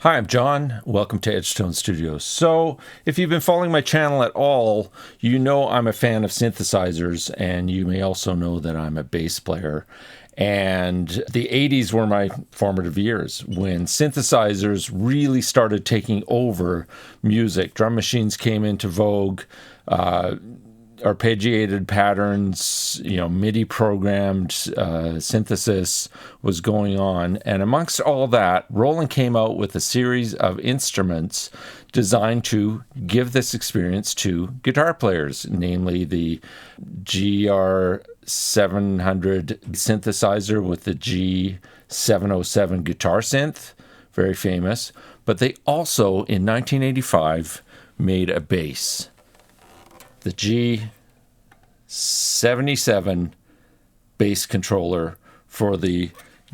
Hi, I'm John. Welcome to Edgetone Studios. So, if you've been following my channel at all, you know I'm a fan of synthesizers, and you may also know that I'm a bass player. And the 80s were my formative years when synthesizers really started taking over music. Drum machines came into vogue. Arpeggiated patterns, MIDI programmed synthesis was going on. And amongst all that, Roland came out with a series of instruments designed to give this experience to guitar players, namely the GR-700 synthesizer with the G-707 guitar synth, very famous. But they also, in 1985, made a bass, the G-77 bass controller for the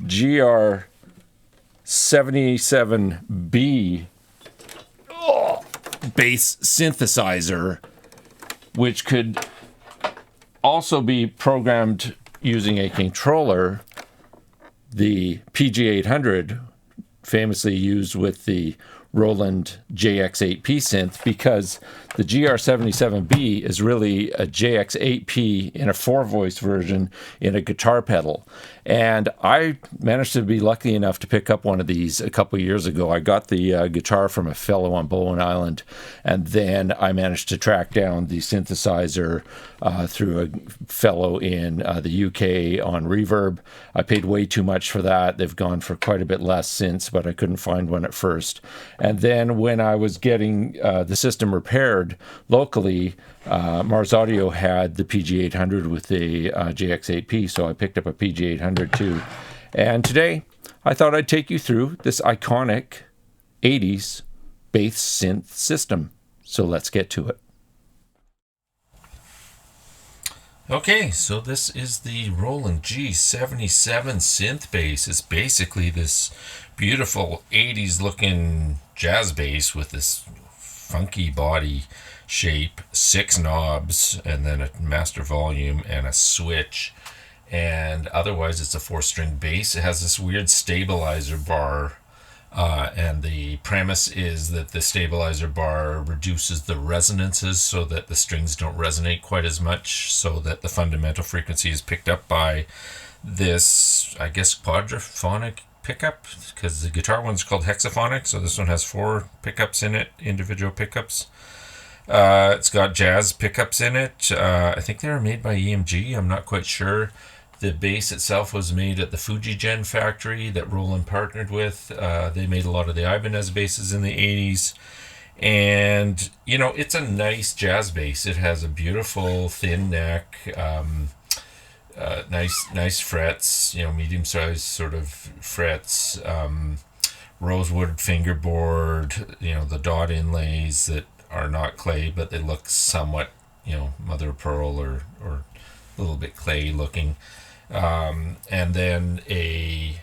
GR-77B bass synthesizer, which could also be programmed using a controller, the PG-800, famously used with the Roland JX8P synth, because the GR-77B is really a JX8P in a 4-voice version in a guitar pedal. And I managed to be lucky enough to pick up one of these a couple of years ago. I got the guitar from a fellow on Bowen Island, and then I managed to track down the synthesizer through a fellow in the UK on Reverb. I paid way too much for that. They've gone for quite a bit less since, but I couldn't find one at first. And then when I was getting the system repaired locally, Mars Audio had the PG-800 with the JX8P, so I picked up a PG-800 too. And today, I thought I'd take you through this iconic 80s bass synth system. So let's get to it. Okay, so this is the Roland G-77 synth bass. It's basically this beautiful 80s looking jazz bass with this funky body shape, 6 knobs, and then a master volume and a switch. And otherwise it's a 4-string bass. It has this weird stabilizer bar, and the premise is that the stabilizer bar reduces the resonances so that the strings don't resonate quite as much, so that the fundamental frequency is picked up by this, I guess, quadraphonic pickup, because the guitar one's called hexaphonic, so this one has 4 pickups in it, individual pickups. It's got jazz pickups in it. I think they were made by EMG. I'm not quite sure. The bass itself was made at the Fujigen factory that Roland partnered with. They made a lot of the Ibanez basses in the 80s. And, it's a nice jazz bass. It has a beautiful thin neck, nice frets, medium-sized sort of frets, rosewood fingerboard, the dot inlays that are not clay, but they look somewhat, mother of pearl or a little bit clay looking. And then a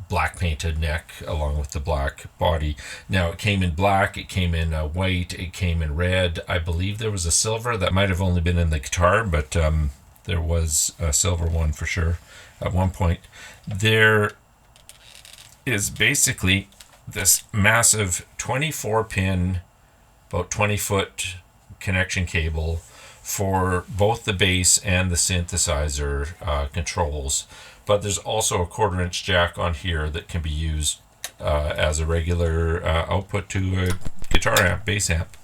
black painted neck along with the black body. Now, it came in black, it came in white, it came in red. I believe there was a silver that might have only been in the guitar, but there was a silver one for sure at one point. There is basically this massive 24-pin, about 20-foot connection cable for both the bass and the synthesizer controls. But there's also a 1/4-inch jack on here that can be used as a regular output to a guitar amp, bass amp.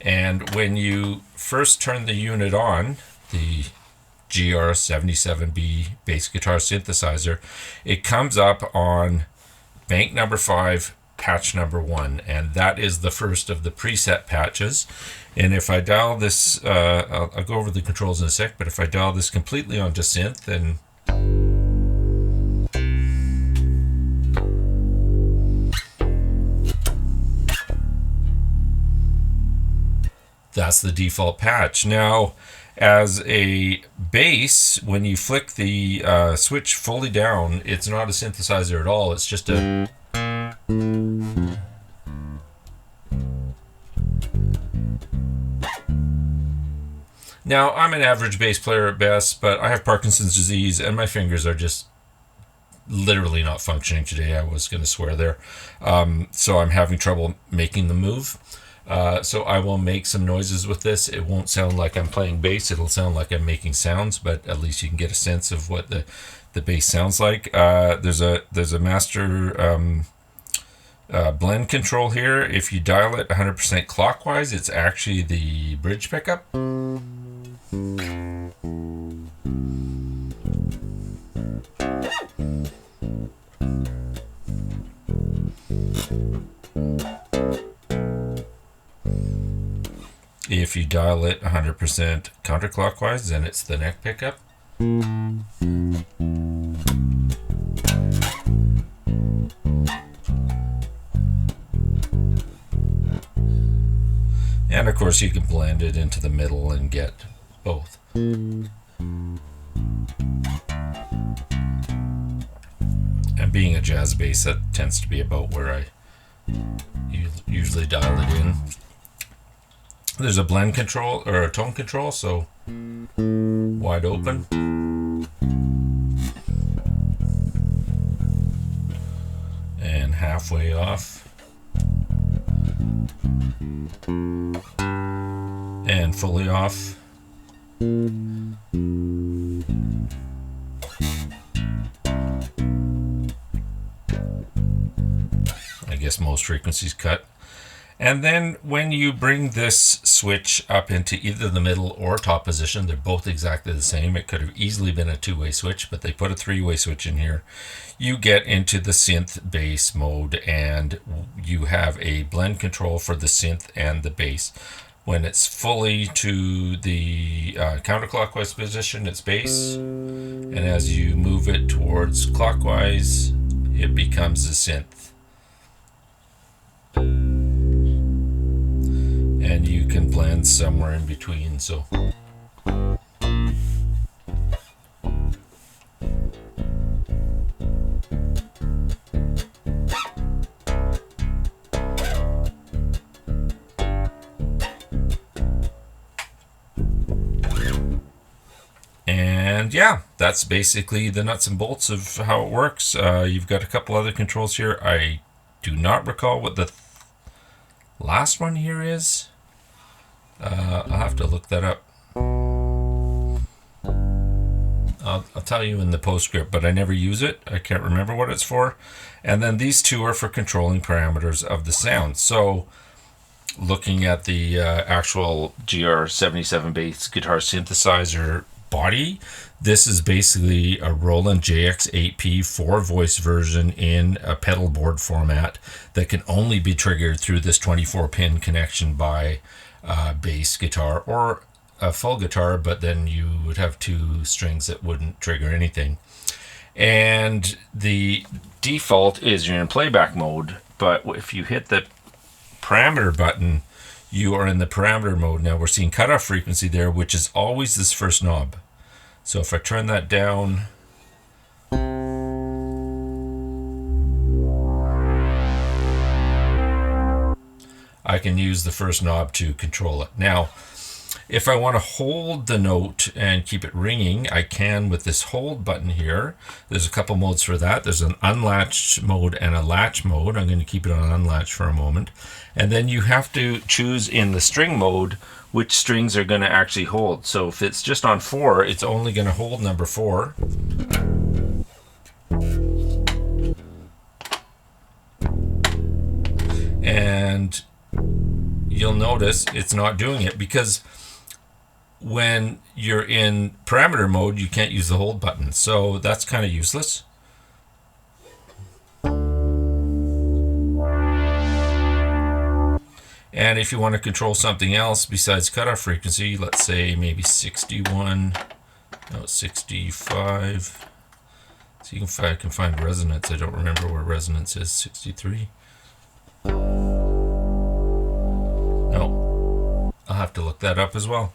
And when you first turn the unit on, the GR-77B bass guitar synthesizer, it comes up on bank number 5, patch number 1, and that is the first of the preset patches. And if I dial this, I'll go over the controls in a sec, but if I dial this completely onto synth, then that's the default patch. Now, as a bass, when you flick the switch fully down, it's not a synthesizer at all. It's just a... Now, I'm an average bass player at best, but I have Parkinson's disease and my fingers are just literally not functioning today. I was going to swear there. So I'm having trouble making the move. So I will make some noises with this. It won't sound like I'm playing bass. It'll sound like I'm making sounds, but at least you can get a sense of what the bass sounds like. There's a master blend control here. If you dial it 100% clockwise, it's actually the bridge pickup. If you dial it 100% counterclockwise, then it's the neck pickup. And of course you can blend it into the middle and get both. And being a jazz bass, that tends to be about where I usually dial it in. There's a blend control or a tone control, so wide open. And halfway off. And fully off. I guess most frequencies cut. And then when you bring this switch up into either the middle or top position, they're both exactly the same. It could have easily been a two-way switch, but they put a three-way switch in here. You get into the synth bass mode, and you have a blend control for the synth and the bass. When it's fully to the counterclockwise position, it's bass. And as you move it towards clockwise, it becomes a synth. And you can blend somewhere in between, so and yeah, that's basically the nuts and bolts of how it works. You've got a couple other controls here. I do not recall what the last one here is. I'll have to look that up. I'll tell you in the postscript, but I never use it. I can't remember what it's for. And then these two are for controlling parameters of the sound. So looking at the actual GR-77 bass guitar synthesizer body, this is basically a Roland JX8P 4-voice version in a pedal board format that can only be triggered through this 24-pin connection by bass guitar or a full guitar, but then you would have two strings that wouldn't trigger anything. And the default is you're in playback mode, but if you hit the parameter button, you are in the parameter mode. Now we're seeing cutoff frequency there, which is always this first knob. So if I turn that down, I can use the first knob to control it. Now, if I want to hold the note and keep it ringing, I can with this hold button here. There's a couple modes for that. There's an unlatched mode and a latch mode. I'm going to keep it on unlatched for a moment. And then you have to choose in the string mode which strings are going to actually hold. So if it's just on 4, it's only going to hold number 4. And you'll notice it's not doing it because when you're in parameter mode, you can't use the hold button. So that's kind of useless. And if you want to control something else besides cutoff frequency, let's say maybe 61, no, 65. See if I can find resonance. I don't remember where resonance is. 63. No, I'll have to look that up as well.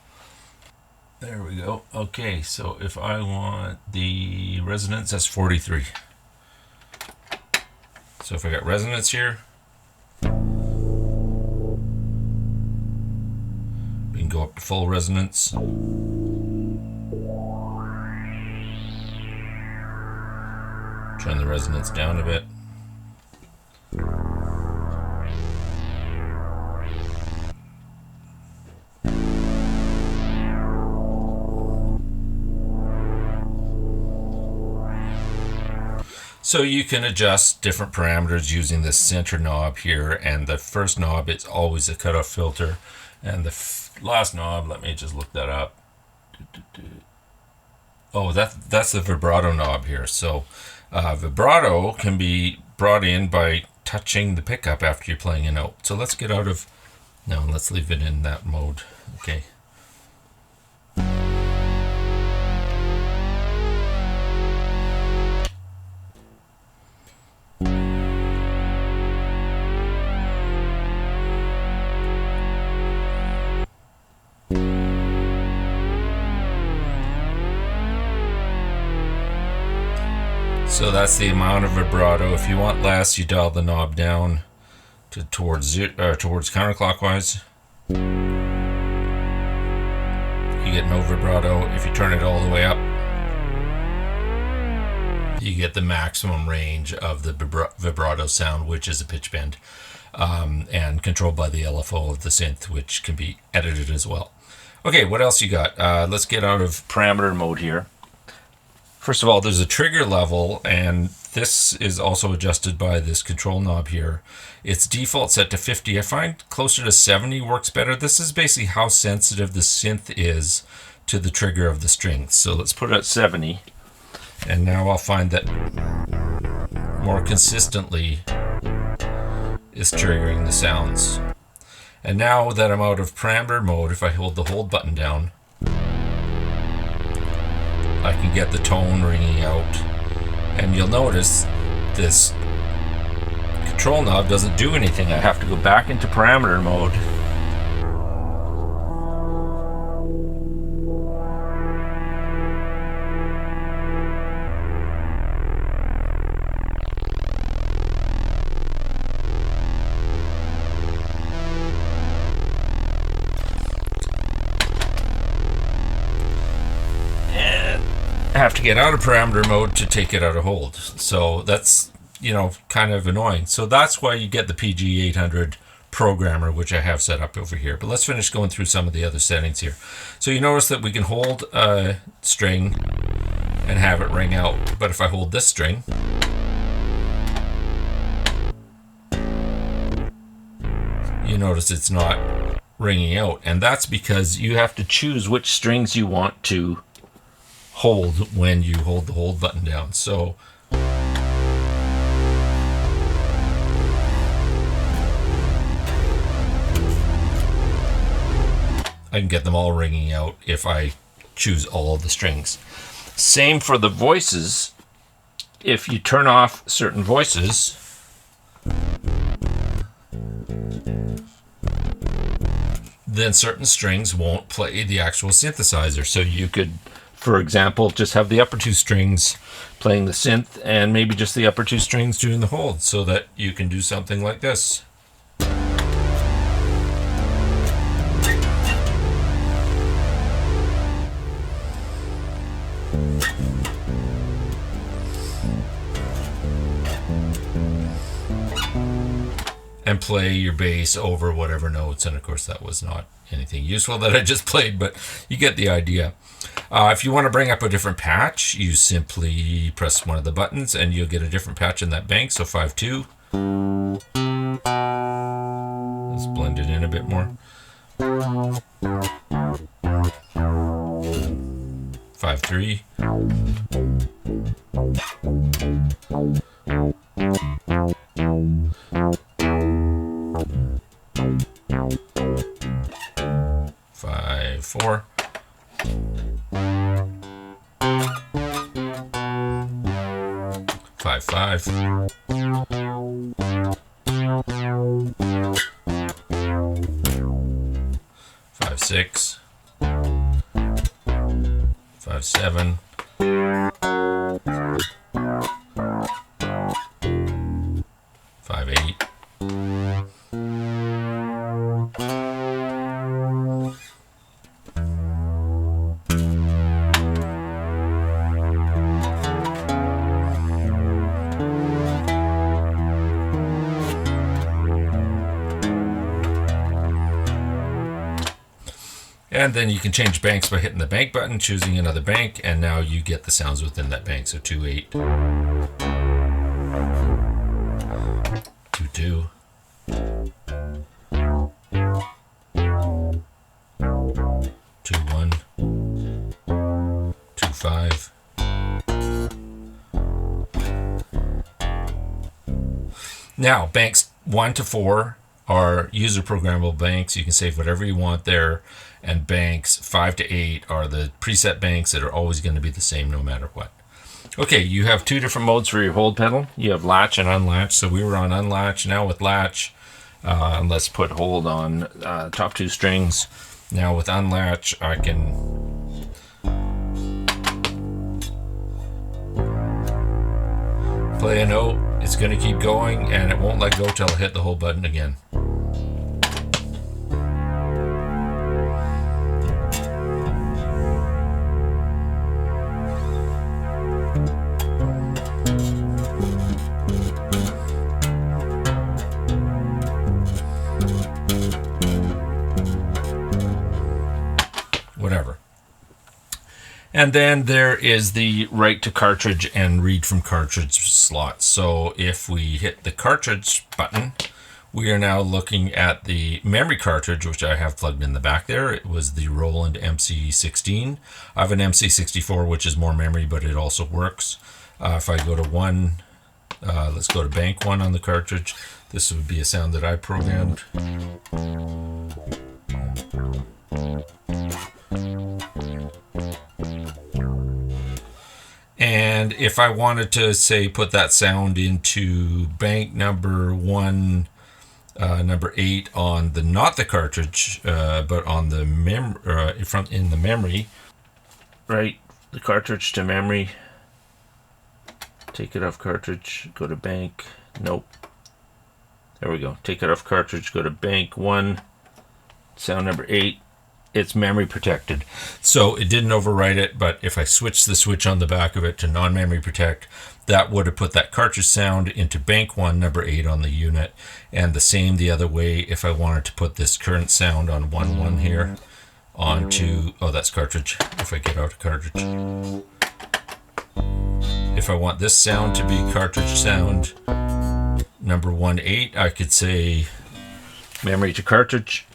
There we go. Okay, so if I want the resonance, that's 43. So if I got resonance here, we can go up to full resonance. Turn the the resonance down a bit. So you can adjust different parameters using the center knob here, and the first knob, it's always a cutoff filter, and the last knob, let me just look that up. Oh, that's the vibrato knob here. So vibrato can be brought in by touching the pickup after you're playing a note. So let's get out of, no, let's leave it in that mode. Okay. So that's the amount of vibrato. If you want less, you dial the knob down to towards counterclockwise. You get no vibrato. If you turn it all the way up, you get the maximum range of the vibrato sound, which is a pitch bend, and controlled by the LFO of the synth, which can be edited as well. Okay, what else you got? Let's get out of parameter mode here. First of all, there's a trigger level, and this is also adjusted by this control knob here. It's default set to 50. I find closer to 70 works better. This is basically how sensitive the synth is to the trigger of the strings. So let's put it at 70. And now I'll find that more consistently is triggering the sounds. And now that I'm out of parameter mode, if I hold the hold button down, I can get the tone ringing out, and you'll notice this control knob doesn't do anything. I have to go back into parameter mode have to get out of parameter mode to take it out of hold. So that's, you know, kind of annoying. So that's why you get the PG-800 programmer, which I have set up over here. But let's finish going through some of the other settings here. So you notice that we can hold a string and have it ring out. But if I hold this string, you notice it's not ringing out. And that's because you have to choose which strings you want to hold when you hold the hold button down. So I can get them all ringing out if I choose all of the strings. Same for the voices. If you turn off certain voices, then certain strings won't play the actual synthesizer. So you could, for example, just have the upper two strings playing the synth and maybe just the upper two strings doing the hold, so that you can do something like this. And play your bass over whatever notes. And of course that was not anything useful that I just played, but you get the idea. If you want to bring up a different patch, you simply press one of the buttons and you'll get a different patch in that bank. So 5.2. Let's blend it in a bit more. 5.3. 5.4. 5.5. 5.6. 5.7. 5.8. 5.9. And then you can change banks by hitting the bank button, choosing another bank, and now you get the sounds within that bank. So 2-8, 2-2, 2-1, 2-5. Now, banks 1 to 4 are user programmable banks. You can save whatever you want there. And banks 5 to 8 are the preset banks that are always going to be the same no matter what. Okay, you have two different modes for your hold pedal. You have latch and unlatch. So we were on unlatch. Now with latch, let's put hold on top two strings. Now with unlatch, I can play a note. It's going to keep going, and it won't let go till I hit the hold button again. Whatever. And then there is the write to cartridge and read from cartridge slots. So if we hit the cartridge button, we are now looking at the memory cartridge, which I have plugged in the back there. It was the Roland MC16. I have an MC64, which is more memory, but it also works. If I go to 1, let's go to bank 1 on the cartridge. This would be a sound that I programmed. And if I wanted to, say, put that sound into bank number 1, number 8 on the, not the cartridge, but on the in the memory, right? The cartridge to memory. Take it off cartridge. Go to bank. Nope. There we go. Take it off cartridge. Go to bank 1. Sound number 8. It's memory protected, so it didn't overwrite it. But if I switch the switch on the back of it to non-memory protect, that would have put that cartridge sound into bank 1, number 8 on the unit, and the same the other way if I wanted to put this current sound on 1-1 here onto, oh, that's cartridge. If I get out of cartridge, if I want this sound to be cartridge sound number 1-8, I could say memory to cartridge.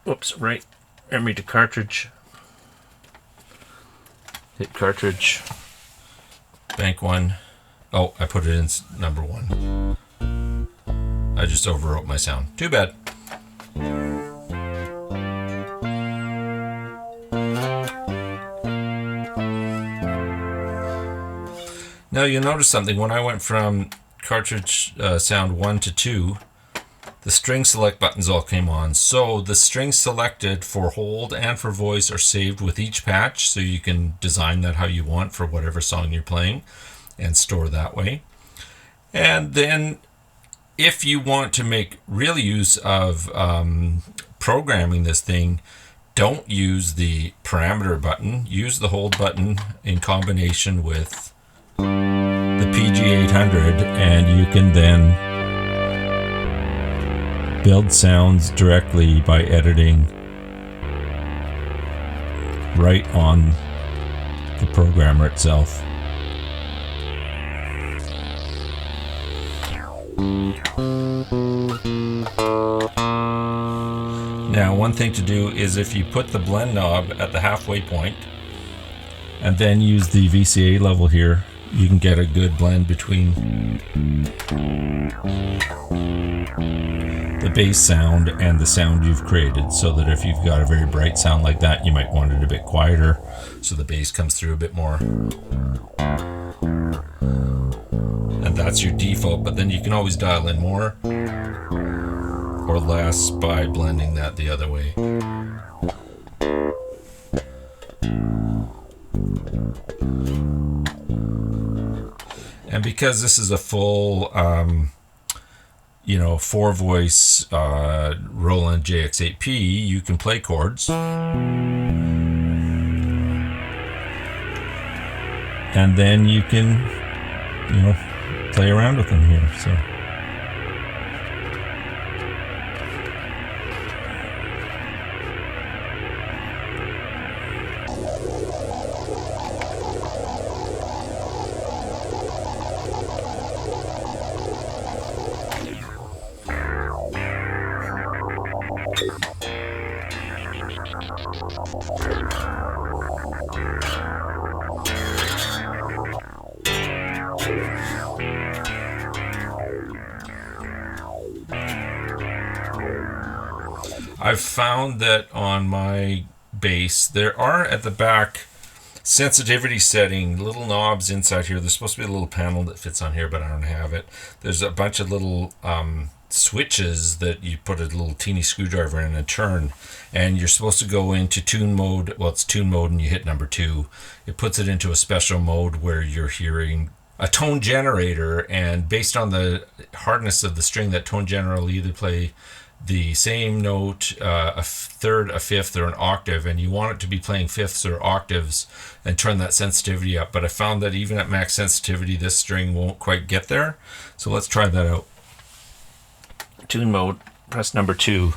Whoops, right. Memory to cartridge. Hit cartridge. Bank 1. Oh, I put it in number 1. I just overwrote my sound. Too bad. Now you'll notice something. When I went from cartridge sound 1 to 2, the string select buttons all came on. So the strings selected for hold and for voice are saved with each patch, so you can design that how you want for whatever song you're playing and store that way. And then if you want to make real use of programming this thing, don't use the parameter button. Use the hold button in combination with the PG-800, and you can then build sounds directly by editing right on the programmer itself. Now, one thing to do is if you put the blend knob at the halfway point and then use the VCA level here, you can get a good blend between the bass sound and the sound you've created, so that if you've got a very bright sound like that, you might want it a bit quieter so the bass comes through a bit more. And that's your default, but then you can always dial in more or less by blending that the other way. And because this is a full 4-voice Roland JX8P, you can play chords. And then you can, play around with them here. So. I've found that on my bass, there are at the back sensitivity setting little knobs inside here. There's supposed to be a little panel that fits on here, but I don't have it. There's a bunch of little switches that you put a little teeny screwdriver in and turn, and you're supposed to go into tune mode. Well, it's tune mode, and you hit number 2. It puts it into a special mode where you're hearing a tone generator, and based on the hardness of the string, that tone generator will either play the same note, a third, a fifth, or an octave, and you want it to be playing fifths or octaves and turn that sensitivity up. But I found that even at max sensitivity, this string won't quite get there. So let's try that out. Tune mode, press number 2.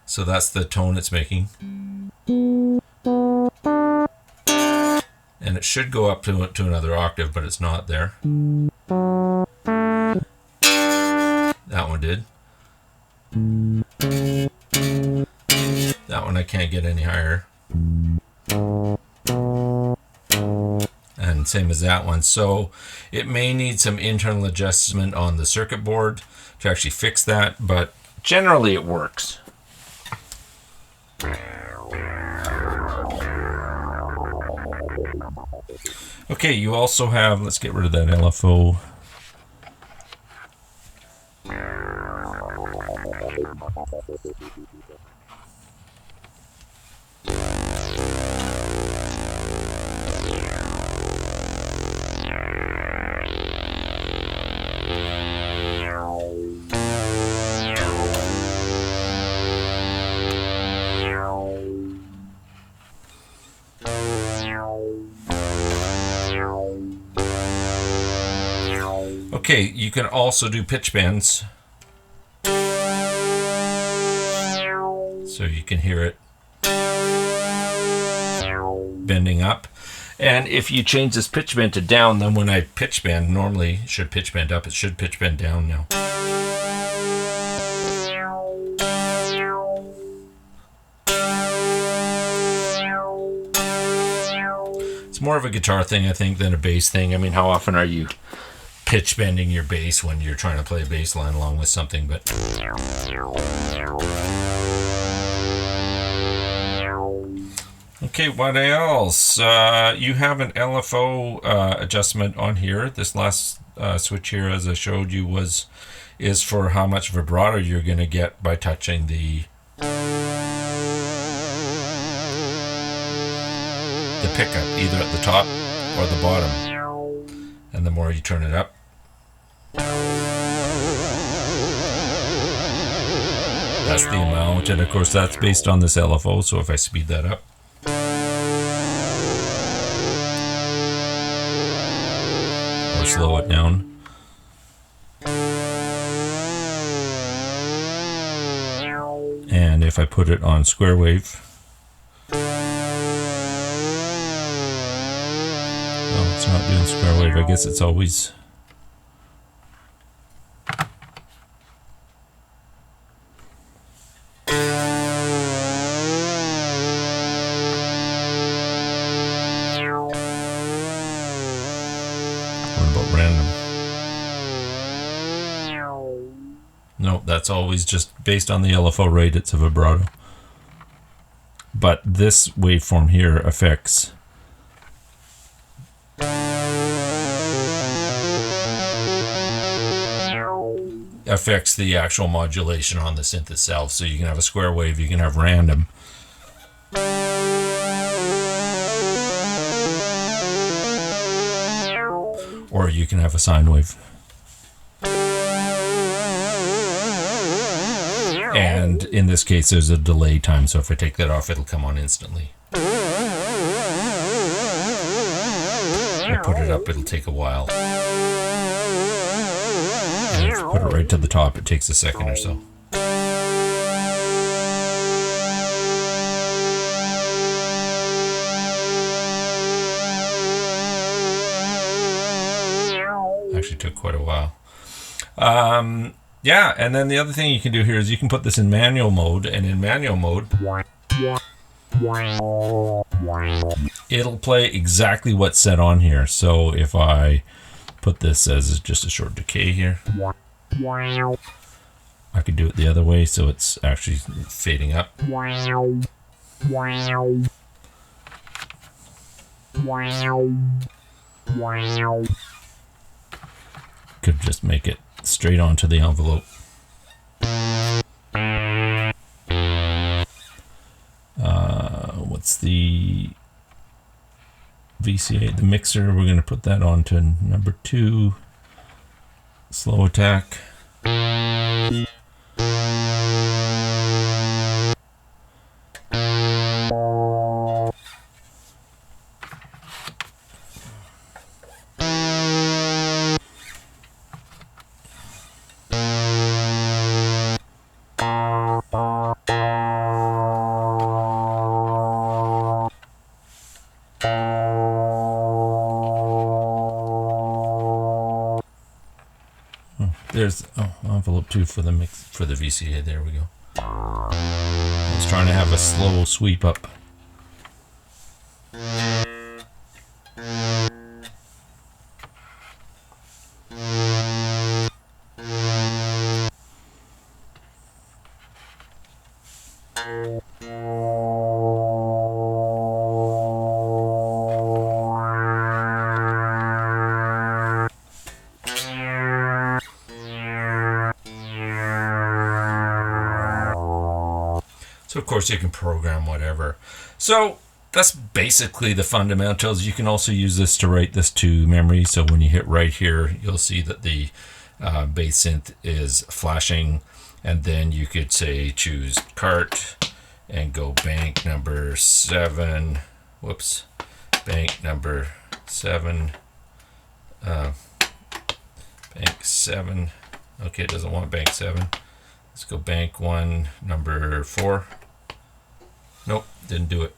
So that's the tone it's making. And it should go up to another octave, but it's not there. That one did. That one I can't get any higher. And same as that one. So it may need some internal adjustment on the circuit board to actually fix that, but generally it works. Okay, you also have, let's get rid of that LFO. Okay, you can also do pitch bends. So you can hear it bending up. And if you change this pitch bend to down, then when I pitch bend, normally it should pitch bend up, it should pitch bend down now. It's more of a guitar thing, I think, than a bass thing. I mean, how often are you pitch bending your bass when you're trying to play a bass line along with something? But okay, what else? You have an LFO adjustment on here. This last switch here, as I showed you, is for how much vibrato you're going to get by touching the pickup, either at the top or the bottom. And the more you turn it up, that's the amount. And of course that's based on this LFO, so if I speed that up, or slow it down, and if I put it on square wave, well, it's not doing square wave. I guess it's always random. No, that's always just based on the LFO rate, it's a vibrato. But this waveform here affects the actual modulation on the synth itself. So you can have a square wave, you can have random. Or you can have a sine wave. And in this case, there's a delay time, so if I take that off, it'll come on instantly. If I put it up, it'll take a while. And if you put it right to the top, it takes a second or so. Actually took quite a while. Yeah, and then the other thing you can do here is you can put this in manual mode, and in manual mode it'll play exactly what's set on here. So if I put this as just a short decay here. I could do it the other way so it's actually fading up. Could just make it straight onto the envelope. What's the VCA, the mixer? We're going to put that on to number 2, slow attack. There's envelope 2 for the mix for the VCA. There we go. I was trying to have a slow sweep up. So of course you can program whatever. So that's basically the fundamentals. You can also use this to write this to memory. So when you hit right here, you'll see that the bass synth is flashing, and then you could say choose cart and go bank number 7. Whoops, bank number 7. Bank 7. Okay, it doesn't want bank 7. Let's go bank 1, number 4. Nope, didn't do it.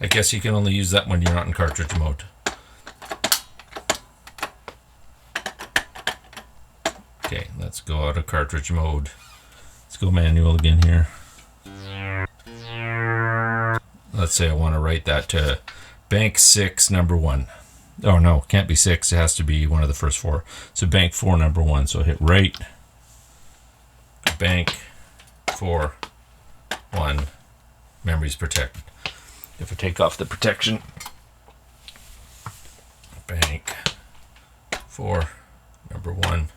I guess you can only use that when you're not in cartridge mode. Okay, let's go out of cartridge mode. Let's go manual again here. Let's say I want to write that to bank 6, number 1. Oh no, can't be 6. It has to be one of the first 4. So bank 4, number 1. So hit right. Bank 4, 1. Memory's protected. If I take off the protection, bank 4, number 1.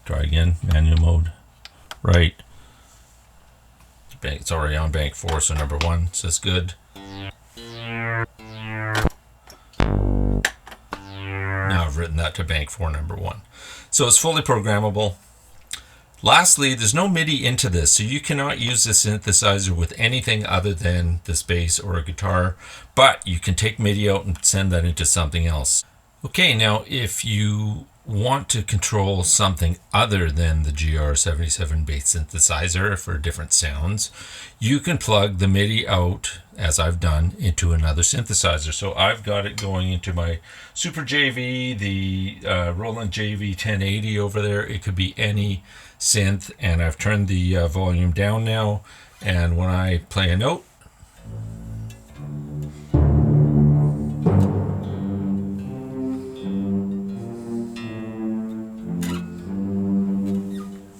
Try again, manual mode. Right. It's already on bank 4, so number 1 says good. Now I've written that to bank 4, number 1. So it's fully programmable. Lastly, there's no MIDI into this, so you cannot use the synthesizer with anything other than this bass or a guitar, but you can take MIDI out and send that into something else. Okay, now if you want to control something other than the GR-77 bass synthesizer for different sounds, you can plug the MIDI out, as I've done, into another synthesizer. So I've got it going into my Super JV, the Roland JV 1080 over there. It could be any synth, and I've turned the volume down now, and when I play a note,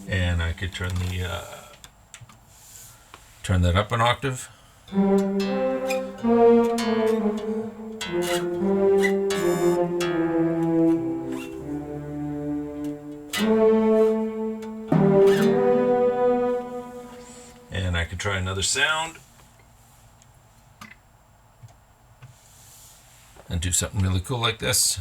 and I could turn the turn that up an octave. And I could try another sound and do something really cool like this.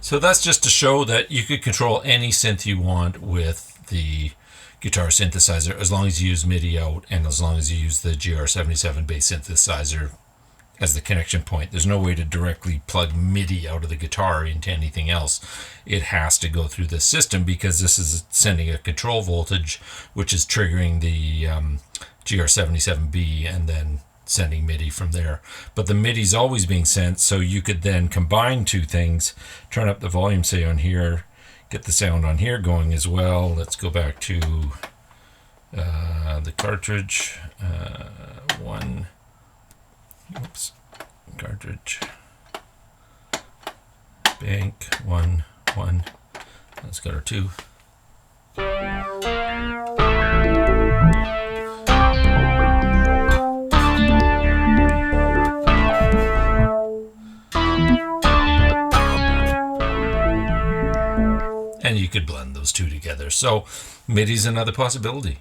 So that's just to show that you could control any synth you want with the guitar synthesizer as long as you use MIDI out and as long as you use the GR-77B synthesizer as the connection point. There's no way to directly plug MIDI out of the guitar into anything else. It has to go through this system because this is sending a control voltage, which is triggering the GR-77B and then sending MIDI from there. But the MIDI is always being sent, so you could then combine two things, turn up the volume, say on here, get the sound on here going as well. Let's go back to the cartridge. Cartridge. Bank, 1, 1. Let's go to 2. And you could blend those two together. So MIDI's another possibility.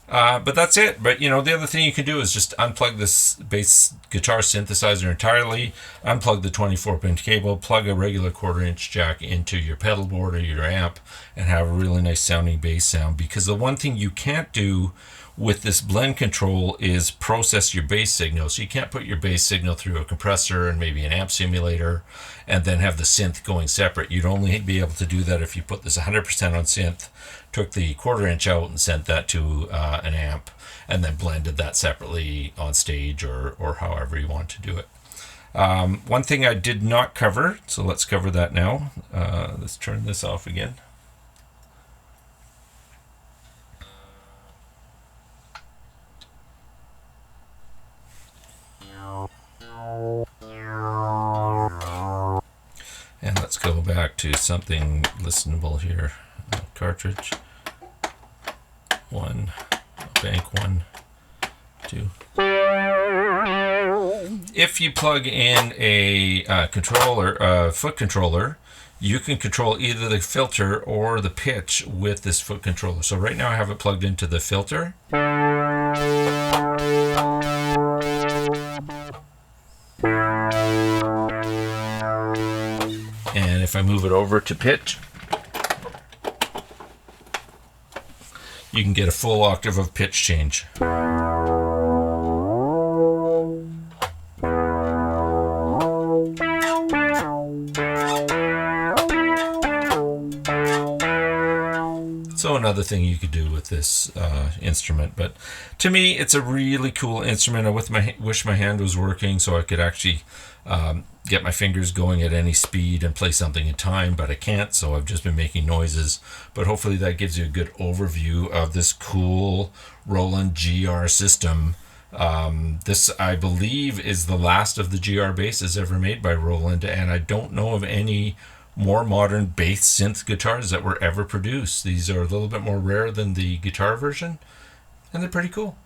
But that's it. But the other thing you can do is just unplug this bass guitar synthesizer entirely, unplug the 24-pin cable, plug a regular 1/4-inch jack into your pedal board or your amp, and have a really nice sounding bass sound. Because the one thing you can't do with this blend control is process your bass signal. So you can't put your bass signal through a compressor and maybe an amp simulator and then have the synth going separate. You'd only be able to do that if you put this 100% on synth, took the 1/4-inch out and sent that to an amp, and then blended that separately on stage or however you want to do it. One thing I did not cover, so let's cover that now. Let's turn this off again. And let's go back to something listenable here. Cartridge. 1, bank 1, 2. If you plug in a foot controller, you can control either the filter or the pitch with this foot controller. So right now I have it plugged into the filter. And if I move it over to pitch, you can get a full octave of pitch change. So another thing you could do with this instrument, but to me it's a really cool instrument. I wish my hand was working so I could actually get my fingers going at any speed and play something in time, but I can't, so I've just been making noises. But hopefully that gives you a good overview of this cool Roland GR system. This, I believe, is the last of the GR basses ever made by Roland, and I don't know of any more modern bass synth guitars that were ever produced. These are a little bit more rare than the guitar version, and they're pretty cool.